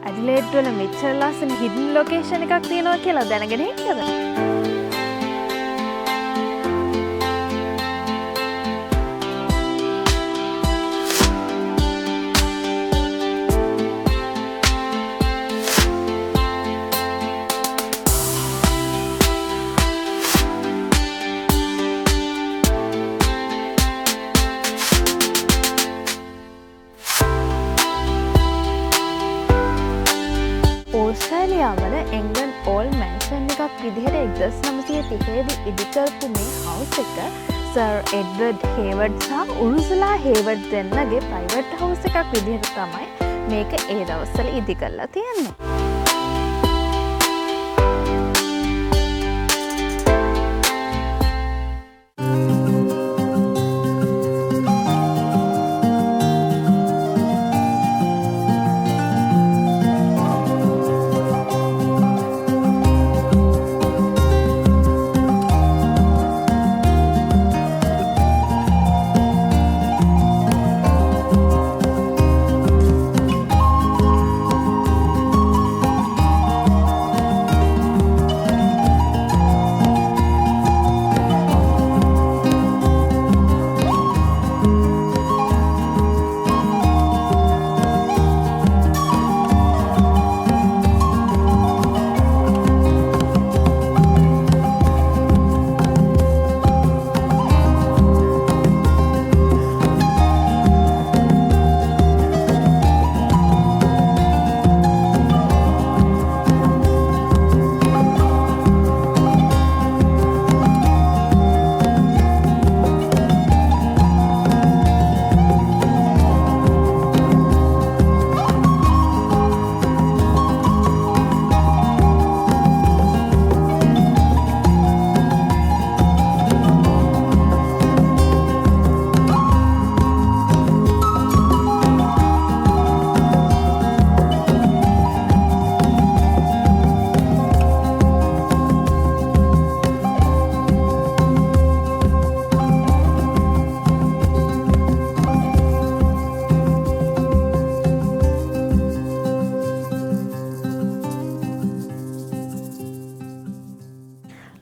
Adelaide වල මෙච්චර ලස්සන හිඩන් ලොකේෂන් එකක් තියෙනවා කියලා දැනගෙන හිටියද? ඕස්ට්‍රේලියාවල එංගලන්ඩ් ඕල් මැන්ෂන් එකක් විදිහට 1930 ඉදිකරපු මේ හවුස් එක සර් එඩ්වර්ඩ් හේවර්ඩ් සහ උරුසුලා හේවර්ඩ් දෙන්නගේ ප්‍රයිවට් හවුස් එකක් විදිහට තමයි මේක ඒ දවස්වල ඉදි කරලා තියෙන්නේ.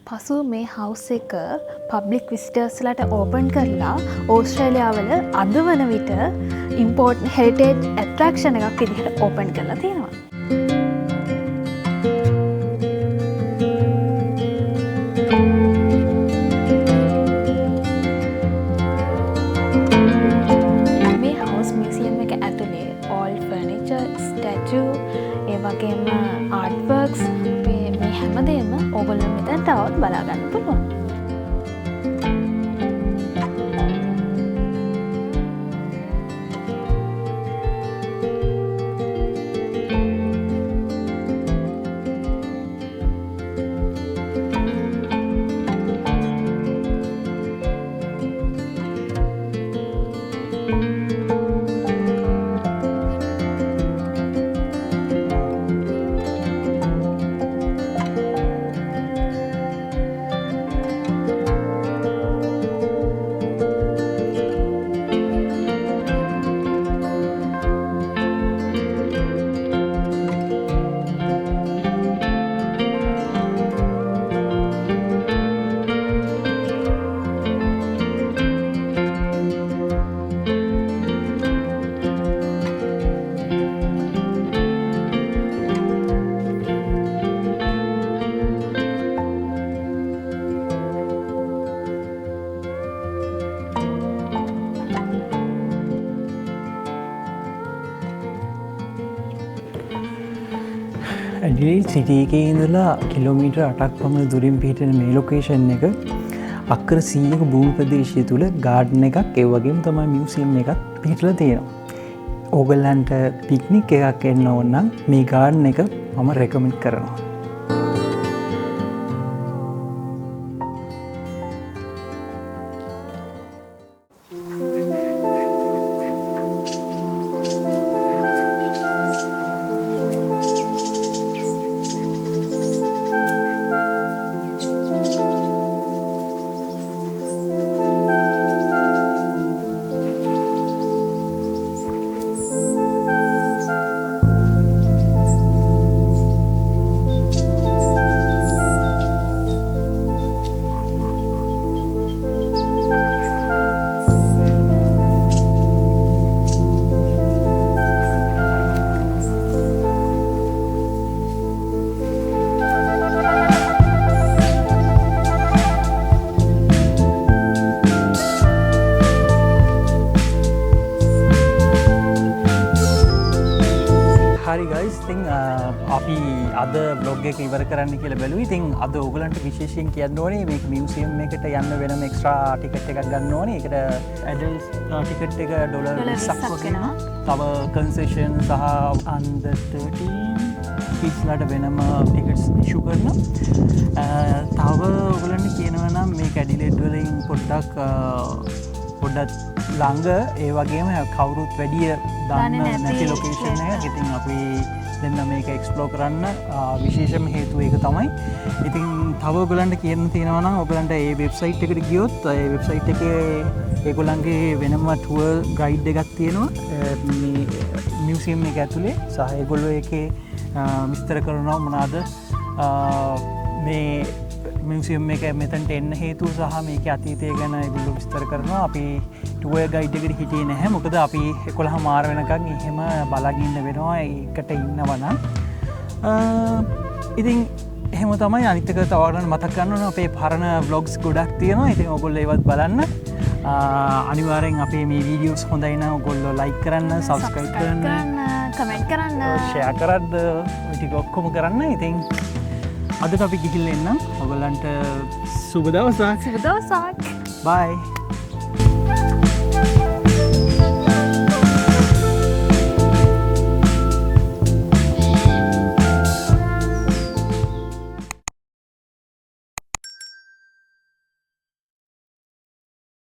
පසුව මේ හවුස් එක පබ්ලික් විසිටර්ස්ලාට ඕපන් කරලා ඕස්ට්‍රේලියාවල අද වන විට ඉම්පෝර්ටන්ට් හෙරිටේජ් ඇට්‍රැක්ෂන් එකක් විදිහට ඕපන් කරලා තියෙනවා. මේ හවුස් මියුසියම් එක ඇතුලේ all furniture, statue, ඒ වගේම artworks මේ හැමදේම ඕගොල්ලෝ මෙතනට આવත් බලා ගන්න පුළුවන්. ඇඩිලේඩ් සිටි එකේ ඉඳලා කිලෝමීටර් 8ක් පමණ දුරින් පිහිටෙන මේ ලොකේෂන් එක අක්කර 100ක භූමි ප්‍රදේශය තුල ගාඩන් එකක් ඒ වගේම තමයි මියුසියම් එකක් පිහිටලා තියෙනවා. ඕගොල්ලන්ට පික්නික් එකක් එන්න ඕන නම් මේ ගාඩන් එක මම රෙකමන්ඩ් කරනවා. හරි ගයිස් තින් අපි අද බ්ලොග් එක ඉවර කරන්න කියලා බැලුයි. ඉතින් අද ඔයගලන්ට විශේෂයෙන් කියන්න ඕනේ මේක මියුසියම් එකට යන්න වෙනම එක්ස්ට්‍රා ටිකට් එකක් ගන්න ඕනේ. ඒකට ඇඩල්ට්ස් ටිකට් එක ඩොලර් 20ක් වගේ. තව කන්සෙෂන් සහ under 13 කිඩ්ස්ලට වෙනම ටිකට්ස් ඉෂු කරනවා. තව ඔයගලන්ට කියනවා නම් මේ ඇඩිලේඩ් වලින් පොඩ්ඩක් ළඟ ඒ වගේම කවුරුත් වැඩිය දන්න නැති ලොකේෂන් එක. ඉතින් අපි දෙන්න මේක එක්ස්ප්ලෝර් කරන්න විශේෂම හේතුව ඒක තමයි. ඉතින් තව ඔයගලන්ට කියන්න තියෙනවා නම් ඔයගලන්ට ඒ වෙබ්සයිට් එකට ගියොත් ඒ වෙබ්සයිට් එකේ ඒගොල්ලන්ගේ වෙනම ටුවර් ගයිඩ් එකක් තියෙනවා මේ මියුසියම් එක ඇතුලේ. සහ ඒගොල්ලෝ ඒකේ විස්තර කරනවා මොනවාද මේ මියුසියම් එක මෙතනට එන්න හේතුව සහ මේකේ අතීතය ගැන ඒගොල්ලෝ විස්තර කරනවා. අපි ටුවර් ගයිඩ් එකට හිටියේ නැහැ. මොකද අපි 11 මාර වෙනකන් එහෙම බලන් ඉන්න වෙනවා ඒකට ඉන්නවා නම්. ඉතින් එහෙම තමයි. අනිත් එක තව ඔයාලට මතක් කරන්න ඕන අපේ පරණ vlogs ගොඩක් තියෙනවා. ඉතින් ඔයගොල්ලෝ ඒවත් බලන්න. අනිවාර්යෙන් අපේ මේ වීඩියෝස් හොඳයි නම් ඔයගොල්ලෝ like කරන්න, subscribe කරන්න, කමෙන්ට් කරන්න, share කරන්න, ඔය ටික ඔක්කොම කරන්න. ඉතින් අදට අපි ගිහිල්ලා එන්නම්. ඔයගලන්ට සුබ දවසක්. සුබ දවසක්. Bye.